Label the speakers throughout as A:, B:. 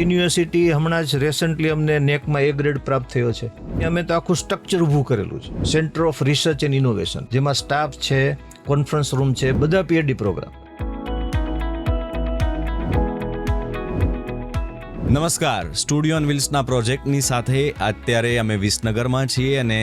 A: University હમણાં જ recently અમને નેકમાં A ગ્રેડ પ્રાપ્ત થયો છે. અમે તો આખું સ્ટ્રક્ચર ઊભું કરેલું છે, centre of research and innovation, જેમાં સ્ટાફ છે, કોન્ફરન્સ રૂમ છે, બધા PhD પ્રોગ્રામ.
B: નમસ્કાર, સ્ટુડિયો ઓન વ્હીલ્સના પ્રોજેક્ટની સાથે અત્યારે અમે વિસનગરમાં છીએ અને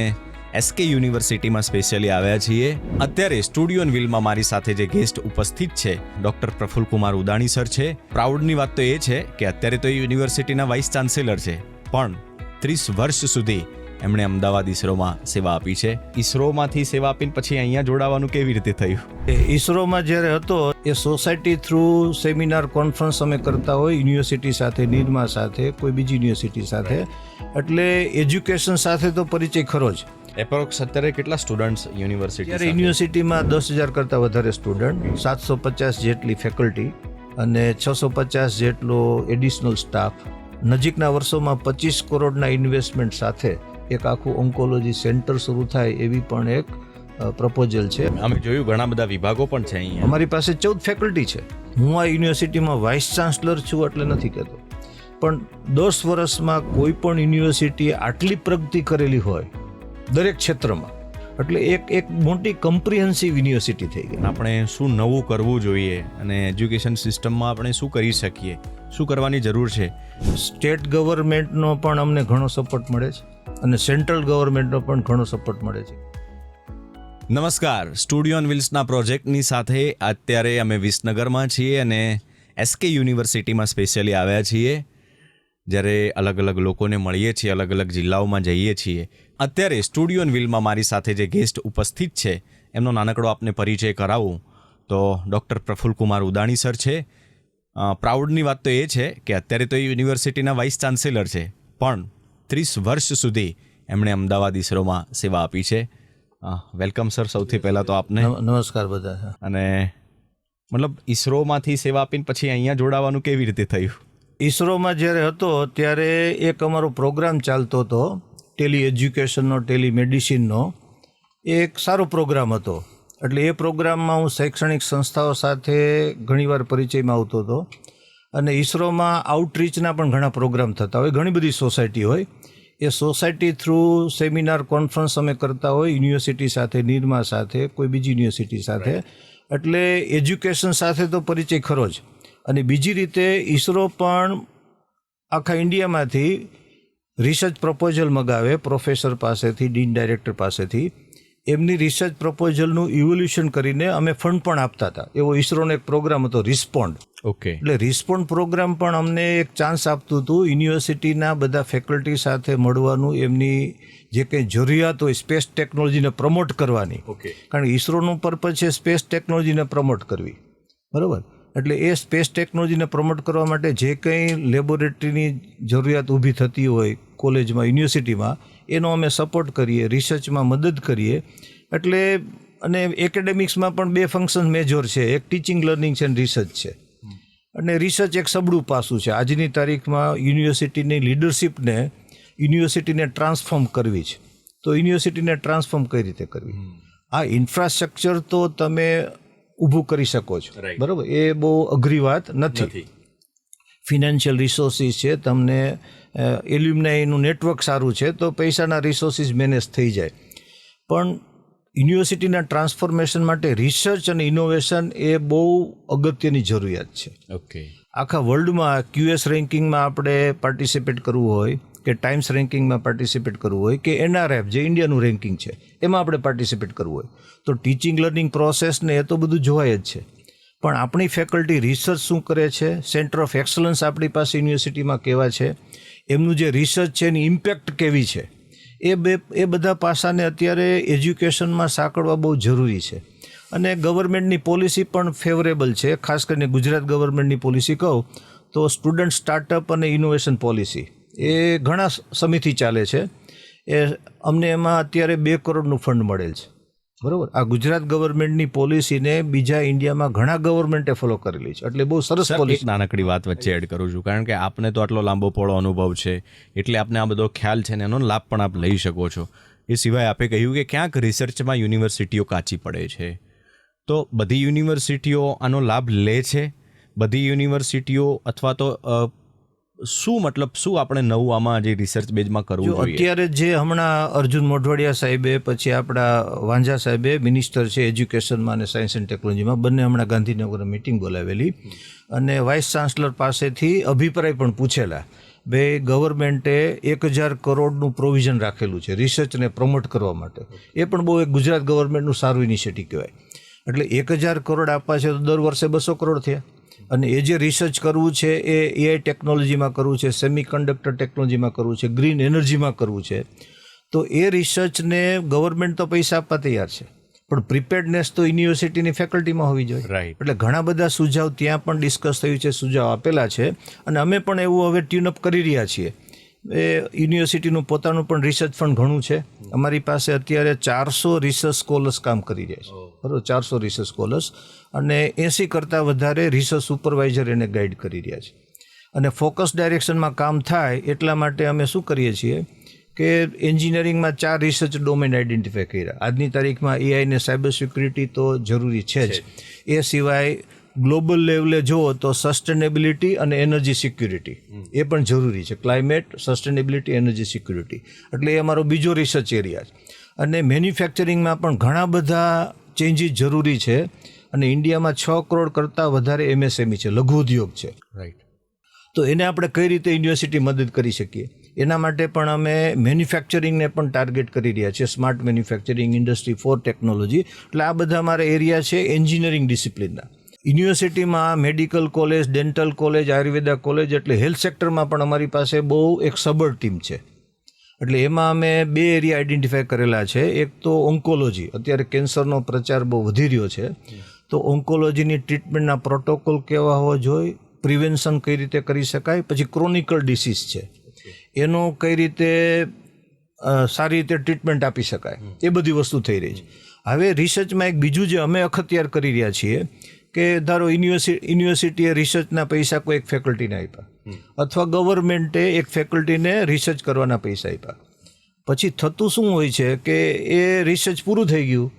B: SK યુનિવર્સિટીમાં સ્પેશિયલી આવ્યા છીએ. અત્યારે સ્ટુડિયો ઓન વ્હીલમાં મારી સાથે જે ગેસ્ટ ઉપસ્થિત છે ડૉક્ટર પ્રફુલ્લકુમાર ઉદાણી સર છે. પ્રાઉડની વાત તો એ છે કે અત્યારે તો યુનિવર્સિટીના વાઇસ ચાન્સેલર છે, પણ 30 વર્ષ સુધી એમણે અમદાવાદ ઇસરોમાં સેવા આપી છે. ઇસરોમાંથી સેવા આપીને પછી અહીંયા જોડાવાનું કેવી રીતે થયું?
A: ઇસરોમાં જ્યારે હતો એ સોસાયટી થ્રુ સેમિનાર કોન્ફરન્સ અમે કરતા હોય યુનિવર્સિટી સાથે, નિરમા સાથે, કોઈ બીજી યુનિવર્સિટી સાથે, એટલે એજ્યુકેશન સાથે તો પરિચય ખરો જ.
B: એપ્રોક્સ અત્યારે કેટલા સ્ટુડન્ટ્સ યુનિવર્સિટી?
A: ત્યારે યુનિવર્સિટીમાં 10,000 કરતાં વધારે સ્ટુડન્ટ, 750 જેટલી ફેકલ્ટી અને 650 જેટલો એડિશનલ સ્ટાફ. નજીકના વર્ષોમાં 25 કરોડના ઇન્વેસ્ટમેન્ટ સાથે એક આખું ઓન્કોલોજી સેન્ટર શરૂ થાય એવી પણ એક પ્રપોઝલ છે.
B: અમે જોયું ઘણા બધા વિભાગો પણ છે અહીંયા.
A: અમારી પાસે 14 ફેકલ્ટી છે. હું આ યુનિવર્સિટીમાં વાઇસ ચાન્સલર છું એટલે નથી કહેતો, પણ 10 વર્ષમાં કોઈ પણ યુનિવર્સિટીએ આટલી પ્રગતિ કરેલી હોય દરેક ક્ષેત્રમાં, એટલે એક મોટી કમ્પ્રિહેન્સિવ યુનિવર્સિટી થઈ ગઈ.
B: આપણે શું નવું કરવું જોઈએ અને એજ્યુકેશન સિસ્ટમમાં આપણે શું કરી શકીએ, શું કરવાની જરૂર છે?
A: સ્ટેટ ગવર્મેન્ટનો પણ અમને ઘણો સપોર્ટ મળે છે અને સેન્ટ્રલ ગવર્મેન્ટનો પણ ઘણો સપોર્ટ મળે છે.
B: નમસ્કાર, સ્ટુડિયો ઓન વ્હીલ્સના પ્રોજેક્ટની સાથે અત્યારે અમે વિસનગરમાં છીએ અને SK યુનિવર્સિટીમાં સ્પેશિયલી આવ્યા છીએ. જ્યારે અલગ અલગ લોકોને મળીએ છીએ, અલગ અલગ જિલ્લાઓમાં જઈએ છીએ. અત્યારે સ્ટુડિયો ઓન વ્હીલમાં મારી સાથે જે ગેસ્ટ ઉપસ્થિત છે એમનો નાનકડો આપને પરિચય કરાવું તો ડૉક્ટર પ્રફુલ્લકુમાર ઉદાણી સર છે. પ્રાઉડની વાત તો એ છે કે અત્યારે તો યુનિવર્સિટીના વાઇસ ચાન્સેલર છે, પણ 30 વર્ષ સુધી એમણે અમદાવાદ ઇસરોમાં સેવા આપી છે. વેલકમ સર, સૌથી પહેલાં તો આપને.
A: નમસ્કાર બધા.
B: અને મતલબ ઇસરોમાંથી સેવા આપીને પછી અહીંયા જોડાવાનું કેવી રીતે થયું?
A: ઇસરોમાં જ્યારે હતો ત્યારે એક અમારો પ્રોગ્રામ ચાલતો હતો, ટેલી એજ્યુકેશનનો, ટેલી મેડિસિનનો. એક સારો પ્રોગ્રામ હતો, એટલે એ પ્રોગ્રામમાં હું શૈક્ષણિક સંસ્થાઓ સાથે ઘણીવાર પરિચયમાં આવતો હતો. અને ઇસરોમાં આઉટરીચના પણ ઘણા પ્રોગ્રામ થતા હોય, ઘણી બધી સોસાયટી હોય, એ સોસાયટી થ્રુ સેમિનાર કોન્ફરન્સ અમે કરતા હોય યુનિવર્સિટી સાથે, નિરમા સાથે, કોઈ બીજી યુનિવર્સિટી સાથે, એટલે એજ્યુકેશન સાથે તો પરિચય ખરો જ. અને બીજી રીતે ઇસરો પણ આખા ઇન્ડિયામાંથી રિસર્ચ પ્રપોઝલ મગાવે પ્રોફેસર પાસેથી, ડીન ડાયરેક્ટર પાસેથી. એમની રિસર્ચ પ્રપોઝલનું ઇવોલ્યુશન કરીને અમે ફંડ પણ આપતા હતા. એવો ઇસરોનો એક પ્રોગ્રામ હતો, રિસ્પોન્ડ.
B: ઓકે.
A: એટલે રિસ્પોન્ડ પ્રોગ્રામ પણ અમને એક ચાન્સ આપતું હતું યુનિવર્સિટીના બધા ફેકલ્ટી સાથે મળવાનું, એમની જે કંઈ જરૂરિયાત હોય સ્પેસ ટેકનોલોજીને પ્રમોટ કરવાની.
B: ઓકે.
A: કારણ કે ઇસરોનું પર્પઝ છે સ્પેસ ટેકનોલોજીને પ્રમોટ કરવી, બરાબર? એટલે એ સ્પેસ ટેકનોલોજીને પ્રમોટ કરવા માટે જે કંઈ લેબોરેટરીની જરૂરિયાત ઊભી થતી હોય કોલેજમાં, યુનિવર્સિટીમાં, એનો અમે સપોર્ટ કરીએ, રિસર્ચમાં મદદ કરીએ. એટલે અને એકેડેમિક્સમાં પણ 2 ફંક્શન મેજર છે, એક ટીચિંગ લર્નિંગ છે અને રિસર્ચ છે. અને રિસર્ચ એક સબળું પાસું છે. આજની તારીખમાં યુનિવર્સિટીની લીડરશિપને, યુનિવર્સિટીને ટ્રાન્સફોર્મ કરવી છે, તો યુનિવર્સિટીને ટ્રાન્સફોર્મ કઈ રીતે કરવી? આ ઇન્ફ્રાસ્ટ્રક્ચર તો તમે ઊભું કરી શકો છો, બરાબર? એ બહુ અઘરી વાત નથી. ફિનાન્શિયલ રિસોર્સિસ છે, તમને એલ્યુમનાઈનું નેટવર્ક સારું છે, તો પૈસાના રિસોર્સિસ મેનેજ થઈ જાય. પણ યુનિવર્સિટીના ટ્રાન્સફોર્મેશન માટે રિસર્ચ અને ઇનોવેશન એ બહુ અગત્યની જરૂરિયાત છે.
B: ઓકે.
A: આખા વર્લ્ડમાં QS રેન્કિંગમાં આપણે પાર્ટિસિપેટ કરવું હોય, કે ટાઈમ્સ રેન્કિંગમાં પાર્ટિસિપેટ કરવું હોય, કે NRF જે ઇન્ડિયાનું રેન્કિંગ છે એમાં આપણે પાર્ટિસિપેટ કરવું હોય, તો ટીચિંગ લર્નિંગ પ્રોસેસને એ તો બધું જોવાય જ છે. પણ આપણી ફેકલ્ટી રિસર્ચ શું કરે છે, સેન્ટર ઓફ એક્સલન્સ આપણી પાસે યુનિવર્સિટીમાં કેવા છે, એમનું જે રિસર્ચ છે એની ઇમ્પેક્ટ કેવી છે, એ બધા પાસાને અત્યારે એજ્યુકેશનમાં સાંકળવા બહુ જરૂરી છે. અને ગવર્મેન્ટની પોલિસી પણ ફેવરેબલ છે. ખાસ કરીને ગુજરાત ગવર્મેન્ટની પોલિસી કહું તો સ્ટુડન્ટ સ્ટાર્ટઅપ અને ઇનોવેશન પોલિસી એ ઘણા સમયથી ચાલે છે. અમને એમાં અત્યારે 2 કરોડનું ફંડ મળેલ છે, બરાબર? આ ગુજરાત ગવર્મેન્ટની પોલિસીને બીજા ઇન્ડિયામાં ઘણા ગવર્મેન્ટે ફોલો કરેલી છે, એટલે બહુ સરસ પોલિસી.
B: નાનકડી વાત વચ્ચે એડ કરું છું, કારણ કે આપને તો આટલો લાંબો પોળો અનુભવ છે, એટલે આપને આ બધો ખ્યાલ છે ને એનો લાભ પણ આપ લઈ શકો છો. એ સિવાય આપે કહ્યું કે ક્યાંક રિસર્ચમાં યુનિવર્સિટીઓ કાચી પડે છે, તો બધી યુનિવર્સિટીઓ આનો લાભ લે છે? બધી યુનિવર્સિટીઓ અથવા તો શું આપણે નવું આમાં જે રિસર્ચ બેઝમાં કરવું
A: જો
B: જોઈએ?
A: અત્યારે જે હમણાં અર્જુન મોઢવાડિયા સાહેબે, પછી આપણા વાંઝા સાહેબે, મિનિસ્ટર છે એજ્યુકેશનમાં અને સાયન્સ એન્ડ ટેકનોલોજીમાં, બંને હમણાં ગાંધીનગર મિટિંગ બોલાવેલી અને વાઇસ ચાન્સલર પાસેથી અભિપ્રાય પણ પૂછેલા. ભાઈ, ગવર્મેન્ટે 1000 કરોડનું પ્રોવિઝન રાખેલું છે રિસર્ચને પ્રમોટ કરવા માટે. એ પણ બહુ એક ગુજરાત ગવર્મેન્ટનું સારું ઇનિશિયેટિવ કહેવાય. એટલે 1000 કરોડ આપવા છે તો દર વર્ષે 200 કરોડ થયા. અને એ જે રિસર્ચ કરવું છે એ એઆઈ ટેકનોલોજીમાં કરવું છે, સેમિકન્ડક્ટર ટેકનોલોજીમાં કરવું છે, ગ્રીન એનર્જીમાં કરવું છે. તો એ રિસર્ચને ગવર્મેન્ટ તો પૈસા આપવા તૈયાર છે, પણ પ્રિપેર્ડનેસ તો યુનિવર્સિટીની ફેકલ્ટીમાં હોવી જોઈએ.
B: રાઈટ.
A: એટલે ઘણા બધા સુઝાવ ત્યાં પણ ડિસ્કસ થયું છે, સુઝાવ આપેલા છે અને અમે પણ એવું હવે ટ્યુનઅપ કરી રહ્યા છીએ. એ યુનિવર્સિટીનું પોતાનું પણ રિસર્ચ ફંડ ઘણું છે. અમારી પાસે અત્યારે 400 રિસર્ચ સ્કોલર્સ કામ કરી રહ્યા છે, બરાબર, 400 રિસર્ચ સ્કોલર્સ, અને 80 કરતાં વધારે રિસર્ચ સુપરવાઇઝર એને ગાઈડ કરી રહ્યા છે. અને ફોકસ ડાયરેક્શનમાં કામ થાય એટલા માટે અમે શું કરીએ છીએ કે એન્જિનિયરિંગમાં 4 રિસર્ચ ડોમેન આઈડેન્ટિફાય કર્યા. આજની તારીખમાં એઆઈ ને સાયબર સિક્યુરિટી તો જરૂરી છે જ. એ સિવાય ગ્લોબલ લેવલે જુઓ તો સસ્ટેનેબિલિટી અને એનર્જી સિક્યુરિટી એ પણ જરૂરી છે. ક્લાઇમેટ, સસ્ટેનેબિલિટી, એનર્જી સિક્યુરિટી, એટલે એ અમારો બીજો રિસર્ચ એરિયા છે. અને મેન્યુફેક્ચરિંગમાં પણ ઘણા બધા ચેન્જીસ જરૂરી છે. અને ઇન્ડિયામાં 6 કરોડ કરતાં વધારે એમએસએમઈ છે, લઘુ ઉદ્યોગ છે.
B: રાઈટ.
A: તો એને આપણે કઈ રીતે યુનિવર્સિટી મદદ કરી શકીએ, એના માટે પણ અમે મેન્યુફેક્ચરિંગને પણ ટાર્ગેટ કરી રહ્યા છીએ. સ્માર્ટ મેન્યુફેક્ચરિંગ, ઇન્ડસ્ટ્રી 4 ટેકનોલોજી, એટલે આ બધા અમારા એરિયા છે એન્જિનિયરિંગ ડિસિપ્લિનના. યુનિવર્સિટીમાં medical college, dental college, Ayurveda college, એટલે હેલ્થ સેક્ટરમાં પણ અમારી પાસે બહુ એક સબળ ટીમ છે. એટલે એમાં અમે 2 એરિયા આઈડેન્ટિફાય કરેલા છે. એક તો ઓન્કોલોજી, અત્યારે કેન્સરનો પ્રચાર બહુ વધી રહ્યો છે, તો ઓન્કોલોજીની ટ્રીટમેન્ટના પ્રોટોકોલ કેવા હોવા જોઈએ, પ્રિવેન્શન કઈ રીતે કરી શકાય, પછી ક્રોનિકલ ડિસીઝ છે એનો કઈ રીતે સારી રીતે ટ્રીટમેન્ટ આપી શકાય, એ બધી વસ્તુ થઈ રહી છે. હવે રિસર્ચમાં એક બીજું જે અમે અખત્યાર કરી રહ્યા છીએ કે ધારો યુનિવર્સિટીએ રિસર્ચના પૈસા કોઈ એક ફેકલ્ટીને આપ્યા, અથવા ગવર્મેન્ટે એક ફેકલ્ટીને રિસર્ચ કરવાના પૈસા આપ્યા. પછી થતું શું હોય છે કે એ રિસર્ચ પૂરું થઈ ગયું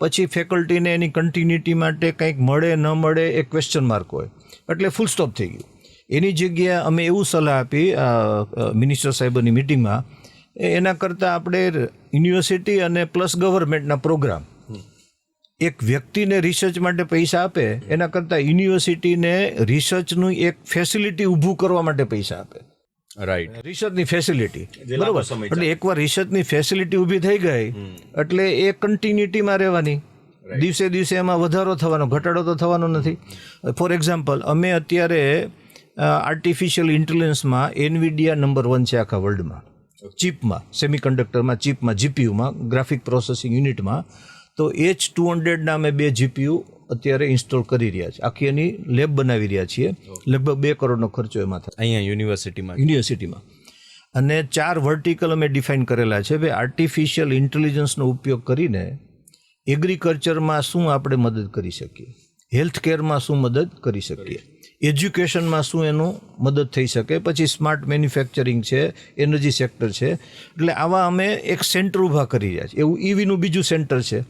A: પછી ફેકલ્ટીને એની કન્ટિન્યુટી માટે કંઈક મળે ન મળે એ ક્વેશ્ચન માર્ક હોય, એટલે ફૂલ સ્ટોપ થઈ ગયું. એની જગ્યાએ અમે એવું સલાહ આપી મિનિસ્ટર સાહેબની મિટિંગમાં, એના કરતાં આપણે યુનિવર્સિટી અને પ્લસ ગવર્મેન્ટના પ્રોગ્રામ, એક વ્યક્તિને રિસર્ચ માટે પૈસા આપે એના કરતાં યુનિવર્સિટીને રિસર્ચનું એક ફેસિલિટી ઊભું કરવા માટે પૈસા આપે.
B: રાઈટ.
A: રિસર્ચની ફેસિલિટી, બરાબર. એટલે એકવાર રિસર્ચની ફેસિલિટી ઊભી થઈ ગઈ એટલે એ કન્ટિન્યુટીમાં રહેવાની, દિવસે દિવસે એમાં વધારો થવાનો, ઘટાડો તો થવાનો નથી. ફોર એક્ઝામ્પલ, અમે અત્યારે આર્ટિફિશિયલ ઇન્ટેલિજન્સમાં એનવીડિયા નંબર 1 છે આખા વર્લ્ડમાં, ચિપમાં, સેમિકન્ડક્ટરમાં, ચિપમાં, જીપીયુમાં, ગ્રાફિક પ્રોસેસિંગ યુનિટમાં. તો H200ના અમે 2 જીપીયુ અત્યારે ઇન્સ્ટોલ કરી રહ્યા છીએ, આખી એની લેબ બનાવી રહ્યા છીએ. લગભગ 2 કરોડનો ખર્ચો એમાં થાય
B: અહીંયા યુનિવર્સિટીમાં. અને 4 વર્ટિકલ અમે ડિફાઇન કરેલા છે. ભાઈ, આર્ટિફિશિયલ ઇન્ટેલિજન્સનો ઉપયોગ કરીને એગ્રીકલ્ચરમાં શું આપણે મદદ કરી શકીએ, હેલ્થ કેરમાં શું મદદ કરી શકીએ, એજ્યુકેશનમાં શું એનું મદદ થઈ શકે, પછી સ્માર્ટ મેન્યુફેક્ચરિંગ છે, એનર્જી સેક્ટર છે. એટલે આવા અમે એક સેન્ટર ઊભા કરી રહ્યા છીએ. એવું ઈવીનું બીજું સેન્ટર છે,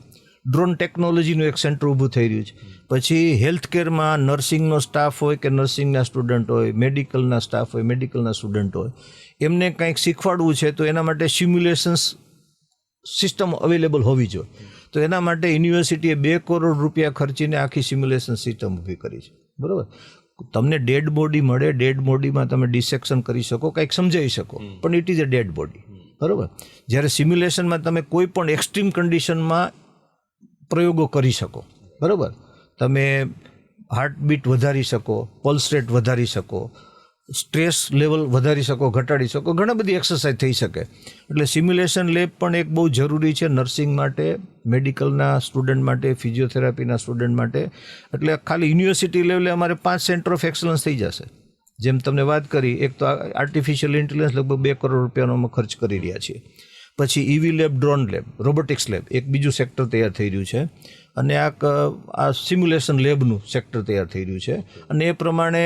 B: ડ્રોન ટેકનોલોજીનું એક સેન્ટર ઊભું થઈ રહ્યું છે. પછી હેલ્થ કેરમાં નર્સિંગનો સ્ટાફ હોય કે નર્સિંગના સ્ટુડન્ટ હોય, મેડિકલના સ્ટાફ હોય, મેડિકલના સ્ટુડન્ટ હોય, એમને કંઈક શીખવાડવું છે તો એના માટે સિમ્યુલેશન્સ સિસ્ટમ અવેલેબલ હોવી જોઈએ. તો એના માટે યુનિવર્સિટીએ 2 કરોડ રૂપિયા ખર્ચીને આખી સિમ્યુલેશન સિસ્ટમ ઊભી કરી છે, બરાબર. તમને ડેડ બોડી મળે, ડેડ બોડીમાં તમે ડિસેક્શન કરી શકો, કંઈક સમજાવી શકો, પણ it is a dead body, બરાબર. જ્યારે સિમ્યુલેશનમાં તમે કોઈ પણ એક્સ્ટ્રીમ કન્ડિશનમાં પ્રયોગો કરી શકો, બરાબર. તમે હાર્ટબીટ વધારી શકો, પલ્સ રેટ વધારી શકો, સ્ટ્રેસ લેવલ વધારી શકો, ઘટાડી શકો, ઘણા બધી એક્સરસાઇઝ થઈ શકે. એટલે સિમ્યુલેશન લેબ પણ એક બહુ જરૂરી છે નર્સિંગ માટે, મેડિકલના સ્ટુડન્ટ માટે, ફિઝિયોથેરાપીના સ્ટુડન્ટ માટે. એટલે ખાલી યુનિવર્સિટી લેવલે અમારે 5 સેન્ટર ઓફ એક્સલન્સ થઈ જશે. જેમ તમને વાત કરી, એક તો આર્ટિફિશિયલ ઇન્ટેલિજન્સ લગભગ 2 કરોડ રૂપિયાનો અમે ખર્ચ કરી રહ્યા છીએ. પછી EV lab, drone lab, robotics lab, એક બીજું સેક્ટર તૈયાર થઈ રહ્યું છે. અને આ સિમ્યુલેશન લેબનું સેક્ટર તૈયાર થઈ રહ્યું છે. અને એ પ્રમાણે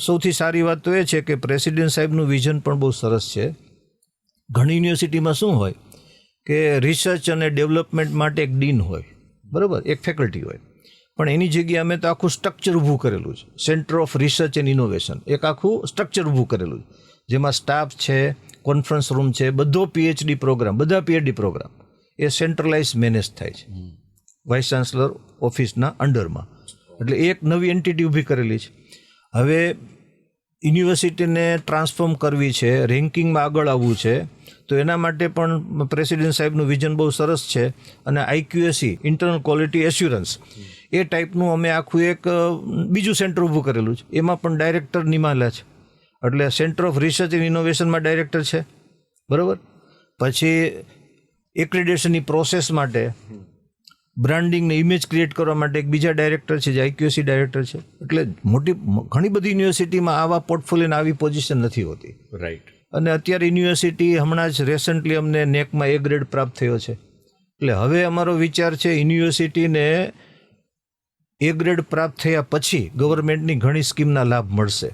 B: સૌથી સારી વાત તો એ છે કે પ્રેસિડેન્ટ સાહેબનું વિઝન પણ બહુ સરસ છે. ઘણી યુનિવર્સિટીમાં શું હોય કે રિસર્ચ અને ડેવલપમેન્ટ માટે એક ડીન હોય, બરાબર, એક ફેકલ્ટી હોય.
A: પણ એની જગ્યાએ અમે તો આખું સ્ટ્રક્ચર ઊભું કરેલું છે, centre of research and innovation, એક આખું સ્ટ્રક્ચર ઊભું કરેલું છે, જેમાં સ્ટાફ છે, કોન્ફરન્સ રૂમ છે, બધો પીએચડી પ્રોગ્રામ, બધા પીએચડી પ્રોગ્રામ એ સેન્ટ્રલાઇઝ મેનેજ થાય છે વાઇસ ચાન્સલર ઓફિસના અંડરમાં. એટલે એક નવી એન્ટિટી ઊભી કરેલી છે. હવે યુનિવર્સિટીને ટ્રાન્સફોર્મ કરવી છે, રેન્કિંગમાં આગળ આવવું છે, તો એના માટે પણ પ્રેસિડેન્ટ સાહેબનું વિઝન બહુ સરસ છે. અને IQAC ઇન્ટરનલ ક્વોલિટી એસ્યુરન્સ એ ટાઈપનું અમે આખું એક બીજું સેન્ટર ઊભું કરેલું છે. એમાં પણ ડાયરેક્ટર નિમાયેલા છે. એટલે સેન્ટર ઓફ રિસર્ચ એન્ડ ઇનોવેશનમાં ડાયરેક્ટર છે, બરાબર. પછી એક્રેડિટેશનની પ્રોસેસ માટે, બ્રાન્ડિંગને ઇમેજ ક્રિએટ કરવા માટે એક બીજા ડાયરેક્ટર છે જે IQAC ડાયરેક્ટર છે. એટલે ઘણી બધી યુનિવર્સિટીમાં આવા પોર્ટફોલિયોની આવી પોઝિશન નથી હોતી.
B: રાઈટ.
A: અને અત્યારે યુનિવર્સિટી હમણાં જ રિસેન્ટલી અમને નેકમાં A ગ્રેડ પ્રાપ્ત થયો છે. એટલે હવે અમારો વિચાર છે યુનિવર્સિટીને A ગ્રેડ પ્રાપ્ત થયા પછી ગવર્મેન્ટની ઘણી સ્કીમના લાભ મળશે.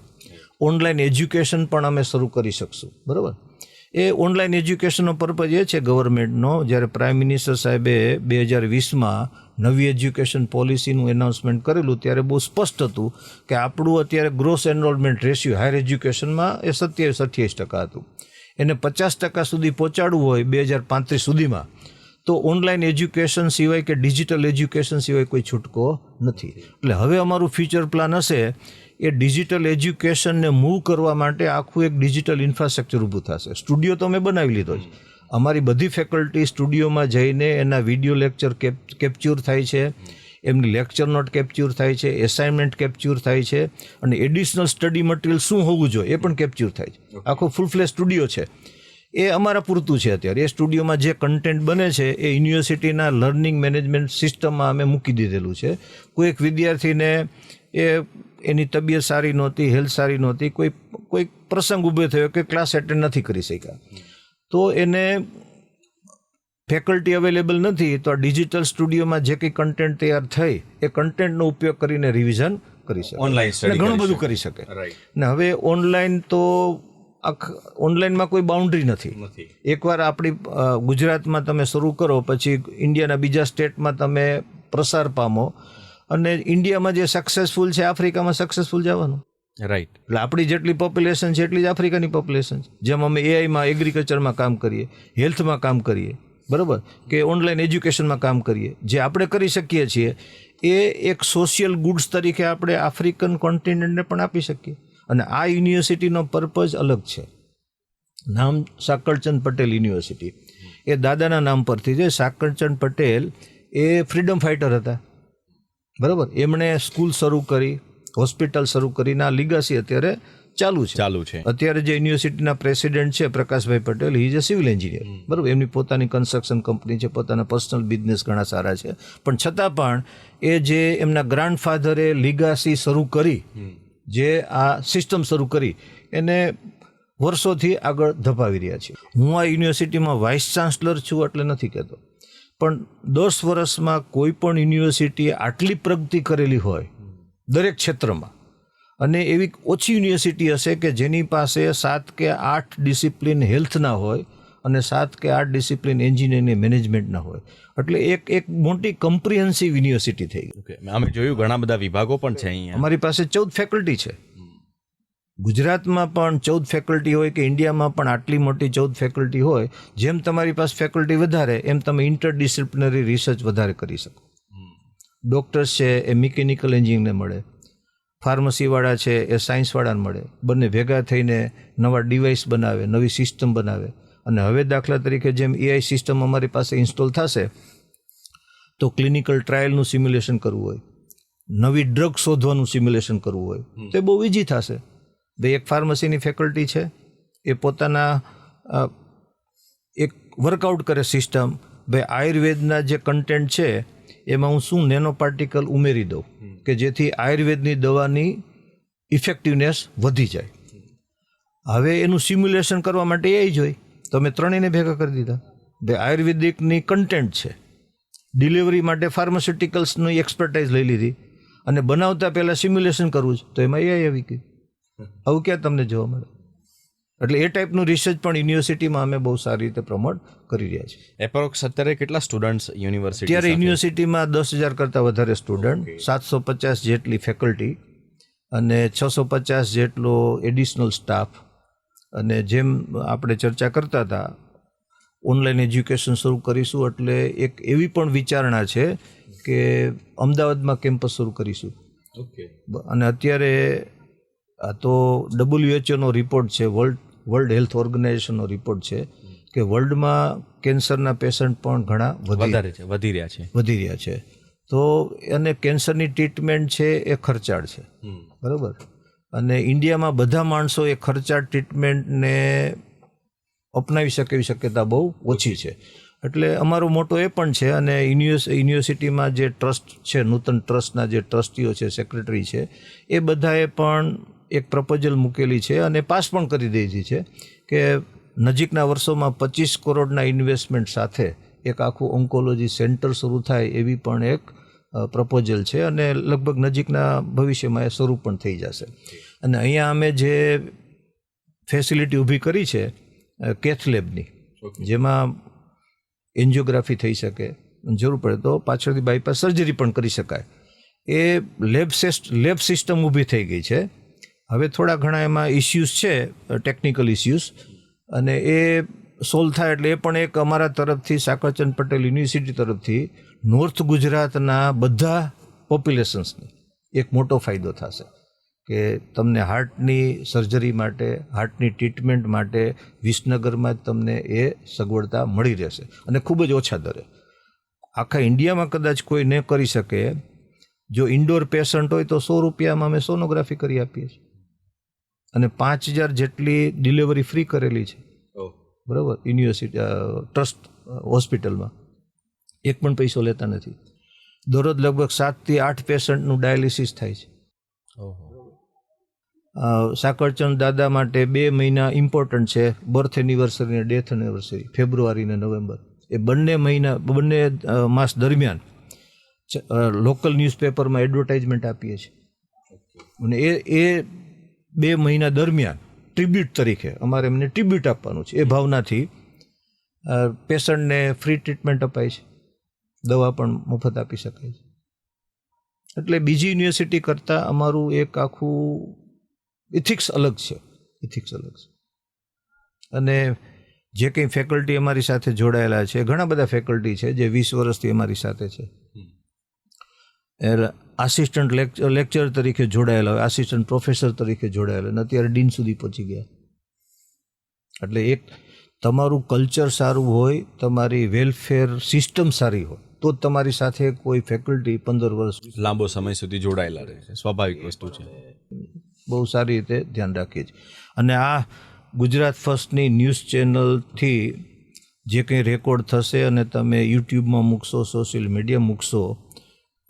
A: ઓનલાઈન એજ્યુકેશન પણ અમે શરૂ કરી શકશું, બરાબર. એ ઓનલાઈન એજ્યુકેશનનો પર્પઝ એ છે ગવર્મેન્ટનો, જ્યારે પ્રાઇમ મિનિસ્ટર સાહેબે 2020માં નવી એજ્યુકેશન પોલિસીનું એનાઉન્સમેન્ટ કરેલું ત્યારે બહુ સ્પષ્ટ હતું કે આપણું અત્યારે ગ્રોસ એનરોલમેન્ટ રેશિયો હાયર એજ્યુકેશનમાં એ 27-28% હતું. એને 50% સુધી પહોંચાડવું હોય 2035 સુધીમાં, તો ઓનલાઈન એજ્યુકેશન સિવાય કે ડિજિટલ એજ્યુકેશન સિવાય કોઈ છૂટકો નથી. એટલે હવે અમારું ફ્યુચર પ્લાન હશે એ ડિજિટલ એજ્યુકેશનને મૂવ કરવા માટે આખું એક ડિજિટલ ઇન્ફ્રાસ્ટ્રક્ચર ઊભું થશે. સ્ટુડિયો તો અમે બનાવી લીધો છે. અમારી બધી ફેકલ્ટી સ્ટુડિયોમાં જઈને એના વિડીયો લેક્ચર કેપ્ચ્યુર થાય છે, એમની લેક્ચર નોટ કેપ્ચ્યુર થાય છે, એસાઇનમેન્ટ કેપ્ચ્યુર થાય છે, અને એડિશનલ સ્ટડી મટીરિયલ શું હોવું જોઈએ એ પણ કેપ્ચ્યુર થાય છે. આખો ફૂલ ફ્લેશ સ્ટુડિયો છે. એ અમારા પૂરતું છે અત્યારે. એ સ્ટુડિયોમાં જે કન્ટેન્ટ બને છે એ યુનિવર્સિટીના લર્નિંગ મેનેજમેન્ટ સિસ્ટમમાં અમે મૂકી દીધેલું છે. કોઈ એક વિદ્યાર્થીને એની તબિયત સારી નહોતી, હેલ્થ સારી નહોતી, કોઈ પ્રસંગ ઊભો થયો કે ક્લાસ એટેન્ડ નથી કરી શક્યા, તો એને ફેકલ્ટી અવેલેબલ નથી, તો આ ડિજિટલ સ્ટુડિયોમાં જે કંઈ કન્ટેન્ટ તૈયાર થઈ એ કન્ટેન્ટનો ઉપયોગ કરીને રિવિઝન કરી શકે,
B: ઓનલાઈન
A: ઘણું બધું કરી શકે. ને હવે ઓનલાઈન તો ઓનલાઈનમાં કોઈ બાઉન્ડ્રી નથી. એકવાર આપણી ગુજરાતમાં તમે શરૂ કરો, પછી ઇન્ડિયાના બીજા સ્ટેટમાં તમે પ્રસાર પામો, અને ઇન્ડિયામાં જે સક્સેસફુલ છે આફ્રિકામાં સક્સેસફુલ જવાનું.
B: રાઈટ.
A: એટલે આપણી જેટલી પોપ્યુલેશન છે એટલી જ આફ્રિકાની પોપ્યુલેશન છે. જેમ અમે AIમાં એગ્રીકલ્ચરમાં કામ કરીએ, હેલ્થમાં કામ કરીએ, બરાબર, કે ઓનલાઈન એજ્યુકેશનમાં કામ કરીએ, જે આપણે કરી શકીએ છીએ એ એક સોશિયલ ગુડ્સ તરીકે આપણે આફ્રિકન કોન્ટિનેન્ટને પણ આપી શકીએ. અને આ યુનિવર્સિટીનો પર્પઝ અલગ છે. નામ સાકરચંદ પટેલ યુનિવર્સિટી, એ દાદાના નામ પરથી છે. સાકરચંદ પટેલ એ ફ્રીડમ ફાઇટર હતા, બરાબર. એમણે સ્કૂલ શરૂ કરી, હોસ્પિટલ શરૂ કરીને આ લીગાસી અત્યારે ચાલુ છે. અત્યારે જે યુનિવર્સિટીના પ્રેસિડેન્ટ છે Prakashbhai Patel, he is a civil engineer, બરાબર. એમની પોતાની કન્સ્ટ્રક્શન કંપની છે, પોતાના પર્સનલ બિઝનેસ ઘણા સારા છે. પણ છતાં પણ એ જે એમના ગ્રાન્ડફાધરે લીગાસી શરૂ કરી, જે આ સિસ્ટમ શરૂ કરી, એને વર્ષોથી આગળ ધપાવી રહ્યા છે. હું આ યુનિવર્સિટીમાં વાઇસ ચાન્સલર છું એટલે નથી કહેતો, પણ 10 વર્ષમાં કોઈ પણ યુનિવર્સિટીએ આટલી પ્રગતિ કરેલી હોય દરેક ક્ષેત્રમાં, અને એવી ઓછી યુનિવર્સિટી હશે કે જેની પાસે 7 કે 8 ડિસિપ્લિન હેલ્થના હોય અને 7 કે 8 ડિસિપ્લિન એન્જિનિયરિંગ મેનેજમેન્ટના હોય. એટલે એક મોટી કમ્પ્રિહેન્સિવ યુનિવર્સિટી થઈ ગઈ.
B: અમે જોયું ઘણા બધા વિભાગો પણ છે અહીંયા.
A: અમારી પાસે 14 ફેકલ્ટી છે. ગુજરાતમાં પણ 14 ફેકલ્ટી હોય કે ઇન્ડિયામાં પણ આટલી મોટી 14 ફેકલ્ટી હોય, જેમ તમારી પાસે ફેકલ્ટી વધારે એમ તમે ઇન્ટરડિસિપ્લિનરી રિસર્ચ વધારે કરી શકો. ડૉક્ટર્સ છે એ મિકેનિકલ એન્જિનિયરને મળે, ફાર્મસીવાળા છે એ સાયન્સવાળાને મળે, બંને ભેગા થઈને નવા ડિવાઇસ બનાવે, નવી સિસ્ટમ બનાવે. અને હવે દાખલા તરીકે જેમ AI સિસ્ટમ અમારી પાસે ઇન્સ્ટોલ થશે, તો ક્લિનિકલ ટ્રાયલનું સિમ્યુલેશન કરવું હોય, નવી ડ્રગ શોધવાનું સિમ્યુલેશન કરવું હોય, તો એ બહુ ઇઝી થશે. ભાઈ એક ફાર્મસીની ફેકલ્ટી છે, એ પોતાના એક વર્કઆઉટ કરે સિસ્ટમ, ભાઈ આયુર્વેદના જે કન્ટેન્ટ છે એમાં હું શું નેનો પાર્ટિકલ ઉમેરી દઉં કે જેથી આયુર્વેદની દવાની ઇફેક્ટિવનેસ વધી જાય. હવે એનું સિમ્યુલેશન કરવા માટે એ જોઈએ, તો અમે ત્રણેયને ભેગા કરી દીધા. ભાઈ આયુર્વેદિકની કન્ટેન્ટ છે, ડિલિવરી માટે ફાર્માસ્યુટિકલ્સની એક્સપર્ટાઇઝ લઈ લીધી, અને બનાવતા પહેલાં સિમ્યુલેશન કરવું છે, તો એમાં AI આવી ગયું. આવું ક્યાં તમને જોવા મળે? એટલે એ ટાઈપનું રિસર્ચ પણ યુનિવર્સિટીમાં અમે બહુ સારી રીતે પ્રમોટ કરી રહ્યા છીએ.
B: એપ્રોક્સ અત્યારે કેટલા સ્ટુડન્ટ્સ યુનિવર્સિટી
A: અત્યારે યુનિવર્સિટીમાં 10,000 કરતાં વધારે સ્ટુડન્ટ, 750 જેટલી ફેકલ્ટી અને 650 જેટલો એડિશનલ સ્ટાફ. અને જેમ આપણે ચર્ચા કરતા હતા, ઓનલાઈન એજ્યુકેશન શરૂ કરીશું એટલે એક એવી પણ વિચારણા છે કે અમદાવાદમાં કેમ્પસ શરૂ કરીશું. અને અત્યારે આ તો WHO રિપોર્ટ છે, વર્લ્ડ હેલ્થ ઓર્ગેનાઇઝેશનનો રિપોર્ટ છે કે વર્લ્ડમાં કેન્સરના પેશન્ટ પણ ઘણા
B: વધી રહ્યા છે. તો અને કેન્સરની ટ્રીટમેન્ટ છે એ ખર્ચાળ છે, બરાબર. અને ઇન્ડિયામાં બધા માણસો એ ખર્ચાળ ટ્રીટમેન્ટને અપનાવી શકે એવી શક્યતા બહુ ઓછી છે. એટલે અમારો મોટો એ પણ છે. અને યુનિવર્સિટીમાં જે ટ્રસ્ટ છે, નૂતન ટ્રસ્ટના જે ટ્રસ્ટીઓ છે, સેક્રેટરી છે, એ બધાએ પણ એક પ્રપોઝલ મૂકેલી છે અને પાસ પણ કરી દીધી છે કે નજીકના વર્ષોમાં 25 કરોડના ઇન્વેસ્ટમેન્ટ સાથે એક આખું ઓન્કોલોજી સેન્ટર શરૂ થાય એવી પણ એક પ્રપોઝલ છે. અને લગભગ નજીકના ભવિષ્યમાં એ શરૂ પણ થઈ જશે. અને અહીંયા અમે જે ફેસિલિટી ઊભી કરી છે કેથ લેબની, જેમાં એન્જિયોગ્રાફી થઈ શકે, જરૂર પડે તો પાછળથી બાયપાસ સર્જરી પણ કરી શકાય, એ લેબ સિસ્ટમ ઊભી થઈ ગઈ છે. હવે થોડા ઘણા એમાં ઇસ્યુઝ છે, ટેકનિકલ ઇસ્યુઝ, અને એ સોલ્વ થાય એટલે એ પણ એક અમારા તરફથી, સાકરચંદ પટેલ યુનિવર્સિટી તરફથી નોર્થ ગુજરાતના બધા પોપ્યુલેશન્સને એક મોટો ફાયદો થશે કે તમને હાર્ટની સર્જરી માટે, હાર્ટની ટ્રીટમેન્ટ માટે વિસનગરમાં જ તમને એ સગવડતા મળી રહેશે અને ખૂબ જ ઓછા દરે. આખા ઇન્ડિયામાં કદાચ કોઈ ન કરી શકે, જો ઇન્ડોર પેશન્ટ હોય તો 100 રૂપિયામાં અમે સોનોગ્રાફી કરી આપીએ છીએ અને 5,000 જેટલી ડિલિવરી ફ્રી કરેલી છે, બરાબર. યુનિવર્સિટી ટ્રસ્ટ હોસ્પિટલમાં એક પણ પૈસો લેતા નથી. દરરોજ લગભગ 7 થી 8 પેશન્ટનું ડાયાલિસિસ થાય છે. સાકરચંદ દાદા માટે 2 મહિના ઇમ્પોર્ટન્ટ છે, બર્થ એનિવર્સરી અને ડેથ એનિવર્સરી, ફેબ્રુઆરી અને નવેમ્બર. એ બંને માસ દરમિયાન લોકલ ન્યૂઝપેપરમાં એડવર્ટાઇઝમેન્ટ આપીએ છીએ. અને એ 2 મહિના દરમિયાન ટ્રિબ્યુટ તરીકે અમારે એમને ટ્રિબ્યુટ આપવાનું છે. એ ભાવનાથી પેશન્ટને ફ્રી ટ્રીટમેન્ટ અપાય છે, દવા પણ મફત આપી શકાય છે. એટલે બીજી યુનિવર્સિટી કરતાં અમારું એક આખું ઇથિક્સ અલગ છે. અને જે કંઈ ફેકલ્ટી અમારી સાથે જોડાયેલા છે, ઘણા બધા ફેકલ્ટી છે જે 20 વર્ષથી અમારી સાથે છે. આસિસ્ટન્ટ લેક્ચર તરીકે જોડાયેલા હોય, આસિસ્ટન્ટ પ્રોફેસર તરીકે જોડાયેલા, અને અત્યારે ડીન સુધી પહોંચી ગયા. એટલે એક તમારું કલ્ચર સારું હોય, તમારી વેલફેર સિસ્ટમ સારી હોય, તો જ તમારી સાથે કોઈ ફેકલ્ટી 15 વર્ષ લાંબો સમય સુધી જોડાયેલા રહે છે. સ્વાભાવિક વસ્તુ છે.
A: બહુ સારી રીતે ધ્યાન રાખીએ છીએ. અને આ ગુજરાત ફર્સ્ટની ન્યૂઝ ચેનલથી જે કંઈ રેકોર્ડ થશે અને તમે યુટ્યુબમાં મૂકશો, સોશિયલ મીડિયા મૂકશો,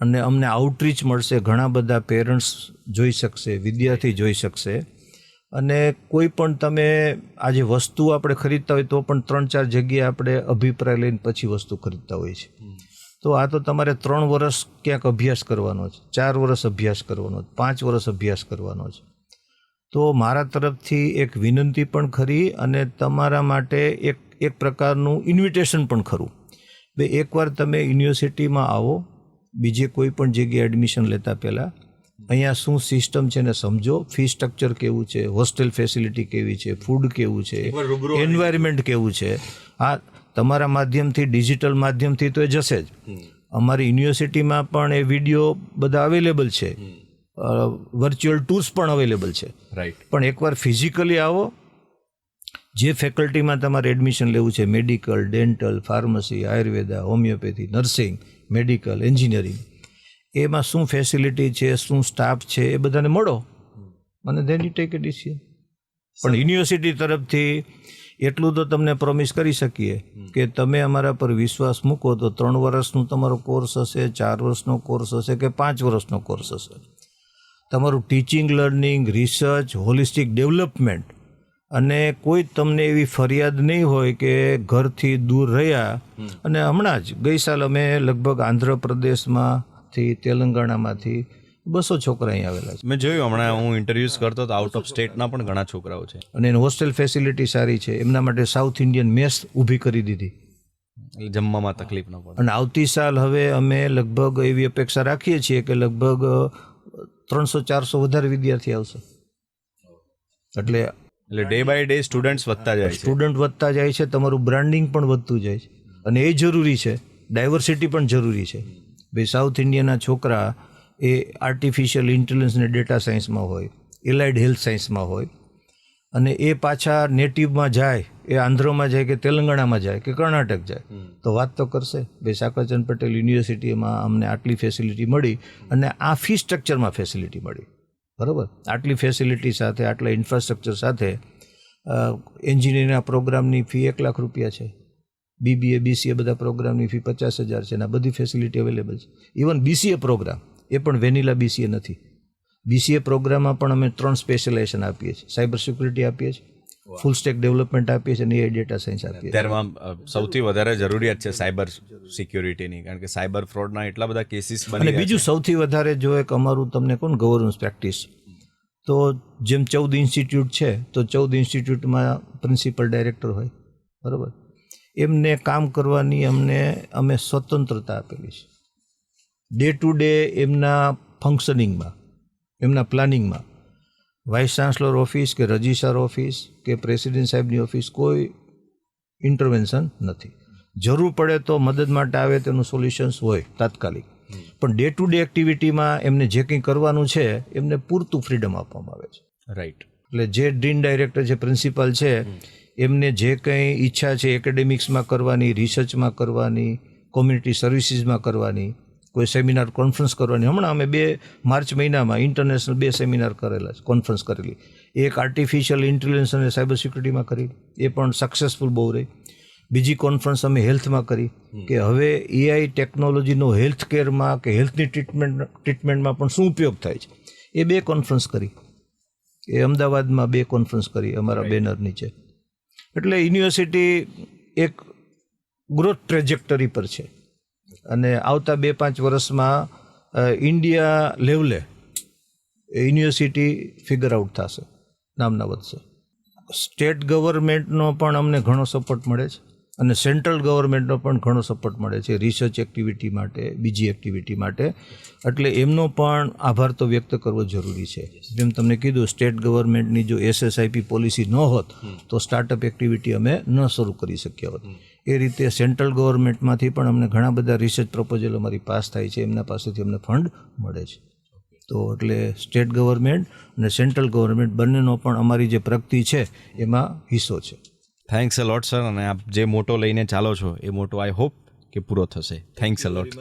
A: અને અમને આઉટરીચ મળશે, ઘણા બધા પેરેન્ટ્સ જોઈ શકશે, વિદ્યાર્થી જોઈ શકશે. અને કોઈ પણ તમે આજે વસ્તુ આપણે ખરીદતા હોય તો પણ 3-4 જગ્યાએ આપણે અભિપ્રાય લઈને પછી વસ્તુ ખરીદતા હોઈએ છીએ. તો આ તો તમારે 3 વર્ષ ક્યાંક અભ્યાસ કરવાનો છે, 4 વર્ષ અભ્યાસ કરવાનો છે, 5 વર્ષ અભ્યાસ કરવાનો છે. તો મારા તરફથી એક વિનંતી પણ ખરી અને તમારા માટે એક પ્રકારનું ઇન્વિટેશન પણ ખરું. એકવાર તમે યુનિવર્સિટીમાં આવો, બીજે કોઈ પણ જગ્યાએ એડમિશન લેતા પહેલાં અહીંયા શું સિસ્ટમ છે ને સમજો, ફી સ્ટ્રક્ચર કેવું છે, હોસ્ટેલ ફેસિલિટી કેવી છે, ફૂડ કેવું છે, એન્વાયરમેન્ટ કેવું છે. આ તમારા માધ્યમથી, ડિજિટલ માધ્યમથી તો એ જશે જ. અમારી યુનિવર્સિટીમાં પણ એ વિડીયો બધા અવેલેબલ છે, વર્ચ્યુઅલ ટૂર્સ પણ અવેલેબલ છે.
B: રાઈટ. પણ
A: એકવાર ફિઝિકલી આવો, જે ફેકલ્ટીમાં તમારે એડમિશન લેવું છે, medical, dental, pharmacy, Ayurveda, homeopathy, nursing, medical, engineering, એમાં શું ફેસિલિટી છે, શું સ્ટાફ છે, એ બધાને મળો અને then you take A decision. પણ યુનિવર્સિટી તરફથી એટલું તો તમને પ્રોમિસ કરી શકીએ કે તમે અમારા પર વિશ્વાસ મૂકો તો 3 વર્ષનું તમારો કોર્સ હશે, 4 વર્ષનો કોર્સ હશે કે 5 વર્ષનો કોર્સ હશે. તમારું teaching, learning, research, holistic development, અને કોઈ તમને એવી ફરિયાદ નહીં હોય કે ઘરથી દૂર રહ્યા. અને હમણાં જ ગઈ સાલ અમે લગભગ આંધ્રપ્રદેશમાંથી, તેલંગાણામાંથી 200 છોકરા અહીં આવેલા છે.
B: મેં જોયું હમણાં હું ઇન્ટરવ્યુઝ કરતો તો આઉટ ઓફ સ્ટેટના પણ ઘણા છોકરાઓ છે.
A: અને એની હોસ્ટેલ ફેસિલિટી સારી છે. એમના માટે સાઉથ ઇન્ડિયન મેસ ઊભી કરી દીધી.
B: એટલે જમવામાં તકલીફ ન પડે.
A: અને આવતી સાલ હવે અમે લગભગ એવી અપેક્ષા રાખીએ છીએ કે લગભગ 300-400 વધારે વિદ્યાર્થી આવશે. એટલે
B: ડે બાય ડે સ્ટુડન્ટ્સ વધતા જાય છે.
A: સ્ટુડન્ટ વધતા જાય છે, તમારું બ્રાન્ડિંગ પણ વધતું જાય છે. અને એ જરૂરી છે, ડાયવર્સિટી પણ જરૂરી છે. ભાઈ સાઉથ ઇન્ડિયાના છોકરા એ આર્ટિફિશિયલ ઇન્ટેલિજન્સ ને ડેટા સાયન્સમાં હોય, એલાઇડ હેલ્થ સાયન્સમાં હોય, અને એ પાછા નેટિવમાં જાય, એ આંધ્રમાં જાય કે તેલંગાણામાં જાય કે કર્ણાટક જાય તો વાત તો કરશે. ભાઈ સાકરચંદ પટેલ યુનિવર્સિટીમાં અમને આટલી ફેસિલિટી મળી અને આ ફી સ્ટ્રક્ચરમાં ફેસિલિટી મળી. બરાબર, આટલી ફેસિલિટી સાથે, આટલા ઇન્ફ્રાસ્ટ્રક્ચર સાથે એન્જિનિયરિંગના પ્રોગ્રામની ફી 1 લાખ રૂપિયા છે. BBA BCA બધા પ્રોગ્રામની ફી 50,000 છે અને આ બધી ફેસિલિટી અવેલેબલ છે. ઇવન BCA પ્રોગ્રામ એ પણ વેનીલા BCA નથી. BCA પ્રોગ્રામમાં પણ અમે 3 સ્પેશિયલાઇઝેશન આપીએ છીએ. સાયબર સિક્યુરિટી આપીએ છીએ, ફૂલ સ્ટેક ડેવલપમેન્ટ આપીએ છીએ અને AI ડેટા સાયન્સ આપીએ છીએ.
B: અત્યારમાં સૌથી વધારે જરૂરિયાત છે સાયબર સિક્યોરિટીની, કારણ કે સાયબર ફ્રોડના એટલા બધા કેસીસ બની
A: અને
B: રહ્યા
A: બીજું સૌથી વધારે જો એક અમારું તમને કહું ગવર્નન્સ પ્રેક્ટિસ, તો જેમ 14 ઇન્સ્ટિટ્યૂટ છે તો 14 ઇન્સ્ટિટ્યૂટમાં પ્રિન્સિપલ ડાયરેક્ટર હોય, બરાબર, એમને કામ કરવાની અમે સ્વતંત્રતા આપેલી છે. ડે ટુ ડે એમના ફંક્શનિંગમાં, એમના પ્લાનિંગમાં વાઇસ ચાન્સલર ઓફિસ કે રજિસ્ટ્રાર ઓફિસ કે પ્રેસિડેન્ટ સાહેબની ઓફિસ કોઈ ઇન્ટરવેન્શન નથી. જરૂર પડે તો મદદ માટે આવે તેનું સોલ્યુશન્સ હોય તાત્કાલિક, પણ ડે ટુ ડે એક્ટિવિટીમાં એમને જે કંઈ કરવાનું છે એમને પૂરતું ફ્રીડમ આપવામાં આવે છે.
B: રાઈટ.
A: એટલે જે ડીન ડાયરેક્ટર છે, પ્રિન્સિપાલ છે, એમને જે કંઈ ઈચ્છા છે એકેડેમિક્સમાં કરવાની, રિસર્ચમાં કરવાની, કોમ્યુનિટી સર્વિસીસમાં કરવાની, કોઈ સેમિનાર કોન્ફરન્સ કરવાની. હમણાં અમે માર્ચ મહિનામાં ઇન્ટરનેશનલ 2 સેમિનાર કરેલા છે, કોન્ફરન્સ કરેલી. એક આર્ટિફિશિયલ ઇન્ટેલિજન્સ અને સાયબર સિક્યુરિટીમાં કરી, એ પણ સક્સેસફુલ બહુ રહી. બીજી કોન્ફરન્સ અમે હેલ્થમાં કરી કે હવે AI ટેકનોલોજીનો હેલ્થ કેરમાં કે હેલ્થની ટ્રીટમેન્ટમાં પણ શું ઉપયોગ થાય છે, એ 2 કોન્ફરન્સ કરી. એ અમદાવાદમાં 2 કોન્ફરન્સ કરી અમારા બેનર નીચે. એટલે યુનિવર્સિટી એક ગ્રોથ ટ્રેજેક્ટરી પર છે અને આવતા 2-5 વર્ષમાં ઇન્ડિયા લેવલે યુનિવર્સિટી ફિગર આઉટ થશે, નામના વધશે. સ્ટેટ ગવર્મેન્ટનો પણ અમને ઘણો સપોર્ટ મળે છે અને સેન્ટ્રલ ગવર્મેન્ટનો પણ ઘણો સપોર્ટ મળે છે રિસર્ચ એક્ટિવિટી માટે, બીજી એક્ટિવિટી માટે. એટલે એમનો પણ આભાર તો વ્યક્ત કરવો જરૂરી છે. જેમ તમને કીધું, સ્ટેટ ગવર્મેન્ટની જો SSIP પોલિસી ન હોત તો સ્ટાર્ટઅપ એક્ટિવિટી અમે ન શરૂ કરી શક્યા હોત. એ રીતે સેન્ટ્રલ ગવર્મેન્ટમાંથી પણ અમને ઘણા બધા રિસર્ચ પ્રપોઝલ અમારી પાસ થાય છે, એમના પાસેથી અમને ફંડ મળે છે. તો એટલે સ્ટેટ ગવર્મેન્ટ અને સેન્ટ્રલ ગવર્મેન્ટ બંનેનો પણ અમારી જે પ્રગતિ છે એમાં હિસ્સો છે.
B: થેન્ક્સ અ લોટ સર. અને આપ જે મોટો લઈને ચાલો છો એ મોટો આઈ હોપ કે પૂરો થશે. થેન્ક્સ અ લોટ.